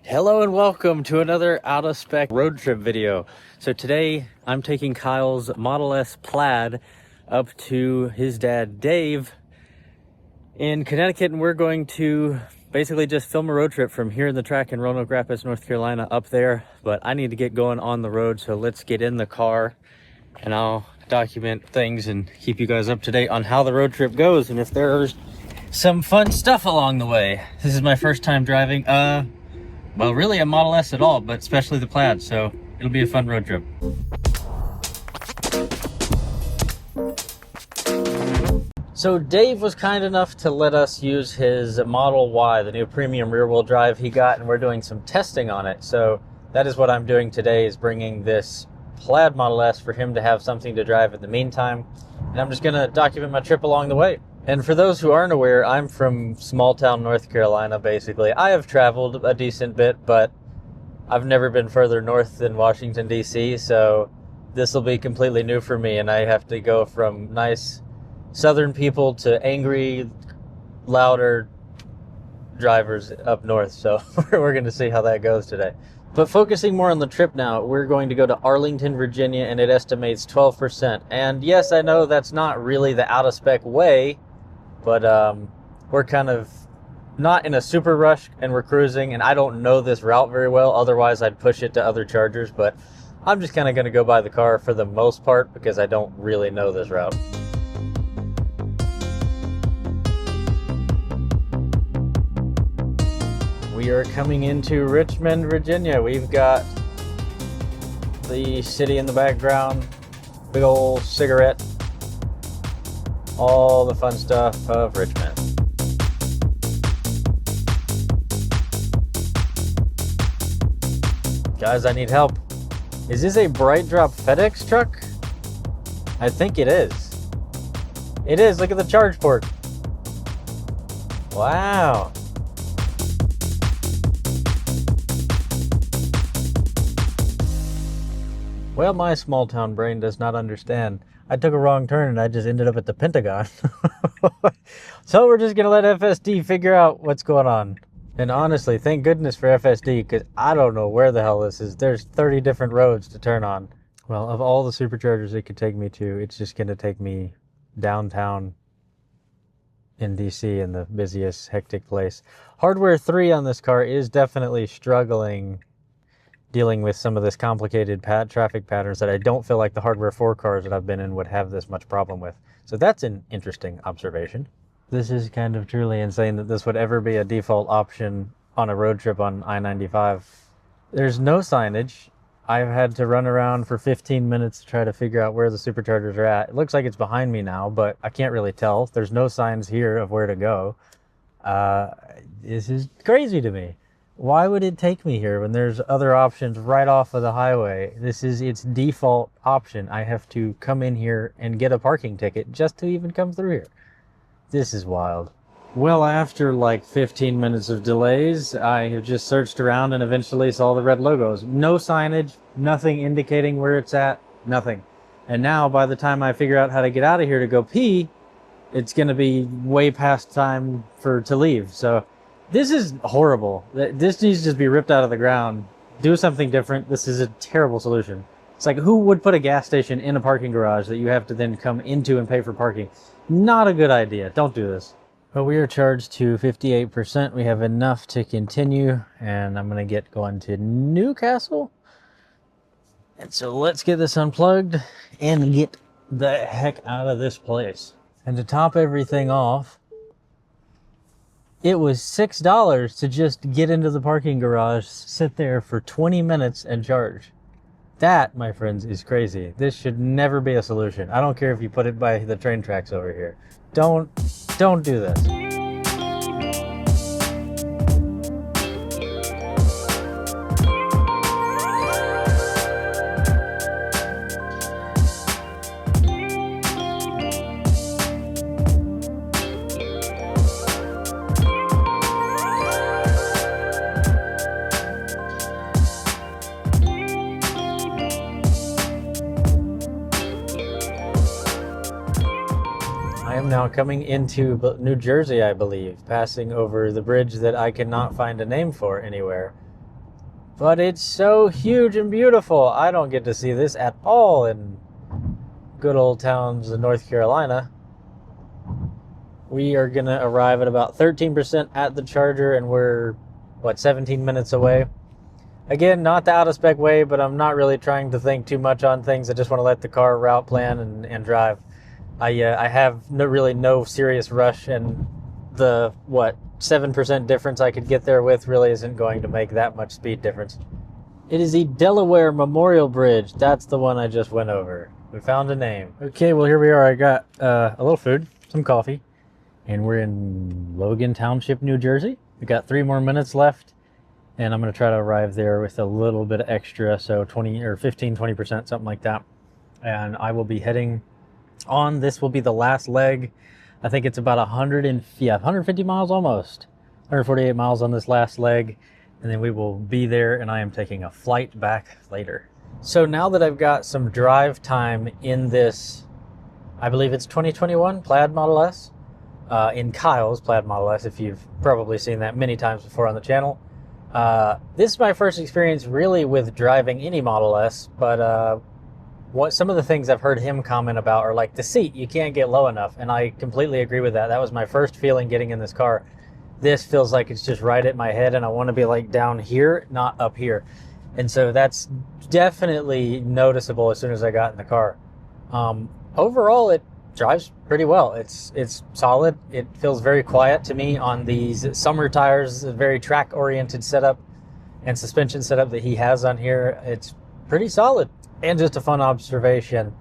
Hello and welcome to another Out of Spec road trip video. So today I'm taking Kyle's Model S Plaid up to his dad Dave in Connecticut, and we're going to basically just film a road trip from here in the track in Roanoke Rapids, North Carolina up there. But I need to get going on the road, so let's get in the car and I'll document things and keep you guys up to date on how the road trip goes and if there's some fun stuff along the way. This is my first time driving well, really a Model S at all, but especially the Plaid, so it'll be a fun road trip. So Dave was kind enough to let us use his Model Y, the new premium rear-wheel drive he got, and we're doing some testing on it. So that is what I'm doing today, is bringing this Plaid Model S for him to have something to drive in the meantime. And I'm just gonna document my trip along the way. And for those who aren't aware, I'm from small town North Carolina, basically. I have traveled a decent bit, but I've never been further north than Washington, D.C., so this will be completely new for me, and I have to go from nice southern people to angry, louder drivers up north, so we're going to see how that goes today. But focusing more on the trip now, we're going to go to Arlington, Virginia, and it estimates 12%. And yes, I know that's not really the out-of-spec way, but we're kind of not in a super rush, and we're cruising, and I don't know this route very well. Otherwise, I'd push it to other chargers, but I'm just kind of going to go by the car for the most part because I don't really know this route. We are coming into Richmond, Virginia. We've got the city in the background, big old cigarette, all the fun stuff of Richmond. Guys, I need help. Is this a Bright Drop FedEx truck? I think it is. It is, look at the charge port. Wow. Well, my small town brain does not understand. I took a wrong turn and I just ended up at the Pentagon. So we're just gonna let FSD figure out what's going on. And honestly, thank goodness for FSD, because I don't know where the hell this is. There's 30 different roads to turn on. Well, of all the superchargers it could take me to, it's just gonna take me downtown in DC, in the busiest, hectic place. Hardware 3 on this car is definitely struggling dealing with some of this complicated traffic patterns that I don't feel like the Hardware 4 cars that I've been in would have this much problem with. So that's an interesting observation. This is kind of truly insane that this would ever be a default option on a road trip on I-95. There's no signage. I've had to run around for 15 minutes to try to figure out where the superchargers are at. It looks like it's behind me now, but I can't really tell. There's no signs here of where to go. This is crazy to me. Why would it take me here when there's other options right off of the highway? This is its default option. I have to come in here and get a parking ticket just to even come through here. This is wild. Well, after like 15 minutes of delays, I have just searched around and eventually saw the red logos. No signage, nothing indicating where it's at, nothing. And now by the time I figure out how to get out of here to go pee, it's going to be way past time to leave. So this is horrible. This needs to just be ripped out of the ground. Do something different. This is a terrible solution. It's like, who would put a gas station in a parking garage that you have to then come into and pay for parking? Not a good idea. Don't do this. Well, we are charged to 58%. We have enough to continue, and I'm going to get going to Newcastle. And so let's get this unplugged and get the heck out of this place. And to top everything off, it was $6 to just get into the parking garage, sit there for 20 minutes and charge. That, my friends, is crazy. This should never be a solution. I don't care if you put it by the train tracks over here. Don't do this. I am now coming into New Jersey, I believe, passing over the bridge that I cannot find a name for anywhere. But it's so huge and beautiful. I don't get to see this at all in good old towns in North Carolina. We are going to arrive at about 13% at the charger, and we're, 17 minutes away. Again, not the out of spec way, but I'm not really trying to think too much on things. I just want to let the car route plan and drive. I have really no serious rush, and the 7% difference I could get there with really isn't going to make that much speed difference. It is the Delaware Memorial Bridge. That's the one I just went over. We found a name. Okay, well, here we are. I got a little food, some coffee, and we're in Logan Township, New Jersey. We got 3 more minutes left, and I'm going to try to arrive there with a little bit of extra, so 20 or 15, 20%, something like that. And I will be heading on. This will be the last leg. I think it's about 150 miles almost. 148 miles on this last leg, and then we will be there, and I am taking a flight back later. So now that I've got some drive time in this, I believe it's 2021 Plaid Model S, in Kyle's Plaid Model S, if you've probably seen that many times before on the channel. This is my first experience really with driving any Model S, but some of the things I've heard him comment about are like the seat, you can't get low enough, and I completely agree with that. That was my first feeling getting in this car. This feels like it's just right at my head, and I want to be like down here, not up here. And so that's definitely noticeable as soon as I got in the car. Overall, it drives pretty well. It's solid. It feels very quiet to me on these summer tires, a very track-oriented setup and suspension setup that he has on here. It's pretty solid. And just a fun observation,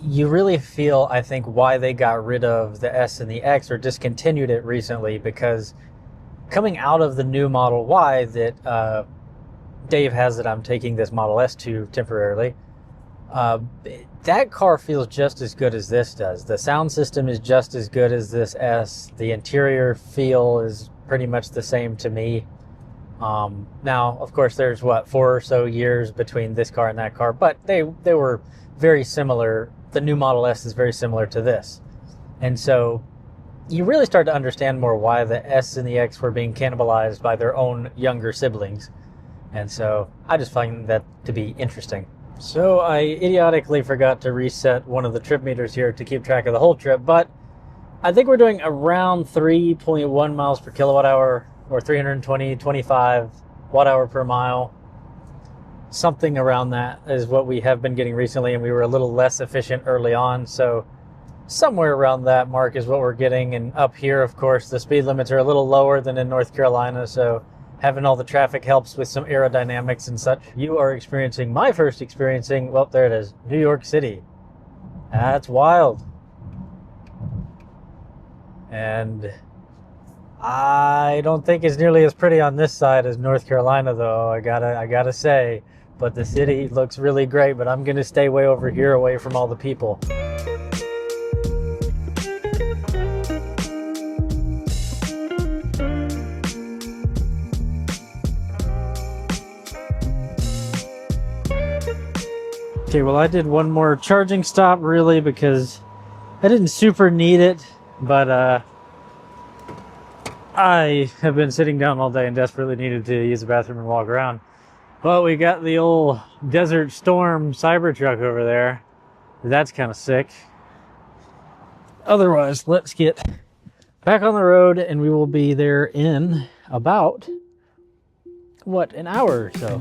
you really feel, I think, why they got rid of the S and the X or discontinued it recently, because coming out of the new Model Y that Dave has that I'm taking this Model S to temporarily, that car feels just as good as this does. The sound system is just as good as this S. The interior feel is pretty much the same to me. Now, of course, there's 4 or so years between this car and that car, but they were very similar. The new Model S is very similar to this. And so you really start to understand more why the S and the X were being cannibalized by their own younger siblings. And so I just find that to be interesting. So I idiotically forgot to reset one of the trip meters here to keep track of the whole trip, but I think we're doing around 3.1 miles per kilowatt hour, or 325 watt hour per mile. Something around that is what we have been getting recently, and we were a little less efficient early on, so somewhere around that mark is what we're getting. And up here, of course, the speed limits are a little lower than in North Carolina, so having all the traffic helps with some aerodynamics and such. You are experiencing my first experiencing, well, there it is, New York City. That's wild. And I don't think it's nearly as pretty on this side as North Carolina, though, I gotta say. But the city looks really great, but I'm gonna stay way over here away from all the people. Okay, well, I did one more charging stop, really, because I didn't super need it, but I have been sitting down all day and desperately needed to use the bathroom and walk around. Well, we got the old Desert Storm Cybertruck over there. That's kind of sick. Otherwise, let's get back on the road, and we will be there in about, an hour or so.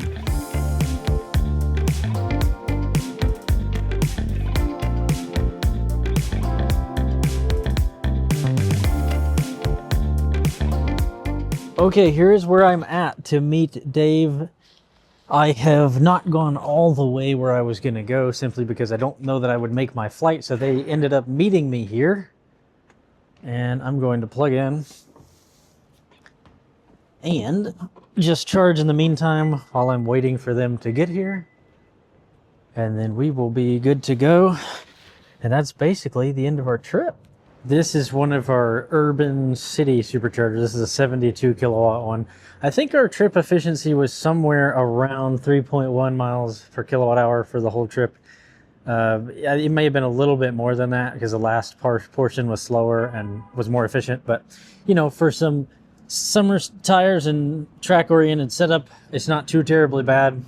Okay, here's where I'm at to meet Dave. I have not gone all the way where I was going to go simply because I don't know that I would make my flight, so they ended up meeting me here. And I'm going to plug in and just charge in the meantime while I'm waiting for them to get here. And then we will be good to go. And that's basically the end of our trip. This is one of our urban city superchargers. This is a 72 kilowatt one. I think our trip efficiency was somewhere around 3.1 miles per kilowatt hour for the whole trip. It may have been a little bit more than that because the last portion was slower and was more efficient. But, you know, for some summer tires and track-oriented setup. It's not too terribly bad,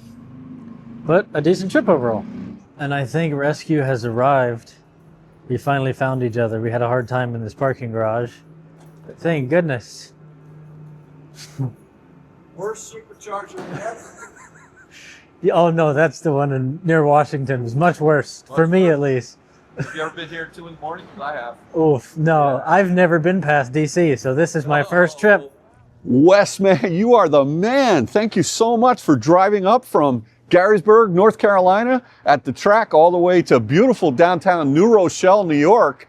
but a decent trip overall. And I think rescue has arrived. We finally found each other. We had a hard time in this parking garage, but thank goodness. Worst supercharger ever. Oh no, that's the one near Washington. It's much worse, for me at least. Have you ever been here at 2 in the morning? I have. Oof, no, I've never been past DC, so this is my first trip. Wes, man, you are the man. Thank you so much for driving up from Garysburg, North Carolina, at the track all the way to beautiful downtown New Rochelle, New York.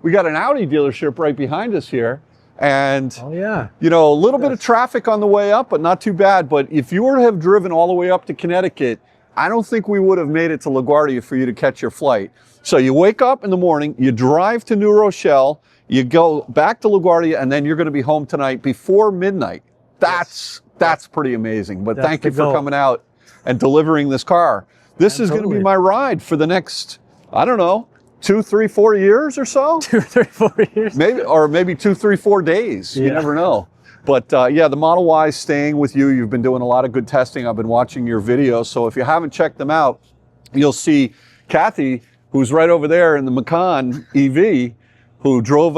We got an Audi dealership right behind us here. And, Oh yeah. you know, a little bit of traffic on the way up, but not too bad. But if you were to have driven all the way up to Connecticut, I don't think we would have made it to LaGuardia for you to catch your flight. So you wake up in the morning, you drive to New Rochelle, you go back to LaGuardia, and then you're going to be home tonight before midnight. That's pretty amazing. But That's thank you the for goal. coming out and delivering this car. This is going to be Totally. my ride for the next, I don't know, 2, 3, 4 years or so. 2 or 3, 4 years. Maybe 2, 3, 4 days. You Yeah. never know. But yeah, the Model Y is staying with you. You've been doing a lot of good testing. I've been watching your videos. So if you haven't checked them out, you'll see Kathy, who's right over there in the Macan EV, who drove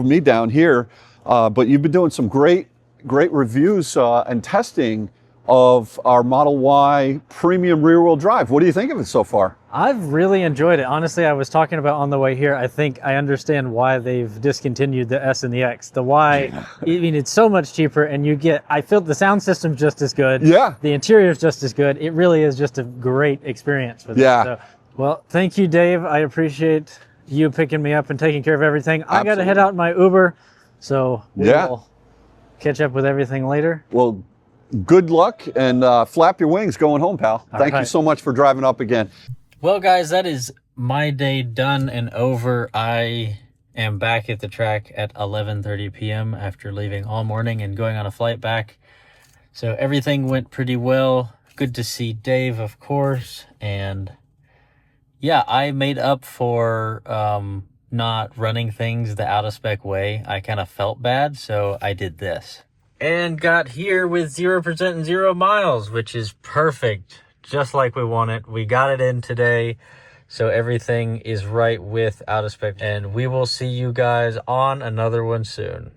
me down here. But you've been doing some great reviews and testing of our Model Y premium rear-wheel drive. What do you think of it so far? I've really enjoyed it. Honestly, I was talking about on the way here, I think I understand why they've discontinued the S and the X. The Y, I mean, it's so much cheaper, and I feel the sound system's just as good. Yeah. The interior is just as good. It really is just a great experience with Yeah. it. So, well, thank you, Dave. I appreciate you picking me up and taking care of everything. I got to head Absolutely. out in my Uber, so Yeah. we'll catch up with everything later. Well, good luck and flap your wings going home, pal. Thank you right. so much for driving up again. Well, guys, that is my day done and over. I am back at the track at 11:30 p.m. after leaving all morning and going on a flight back. So everything went pretty well. Good to see Dave, of course. And yeah, I made up for not running things the Out of Spec way. I kind of felt bad, so I did this. And got here with 0% and 0 miles, which is perfect. Just like we want it. We got it in today, so everything is right with Out of Spec. And we will see you guys on another one soon.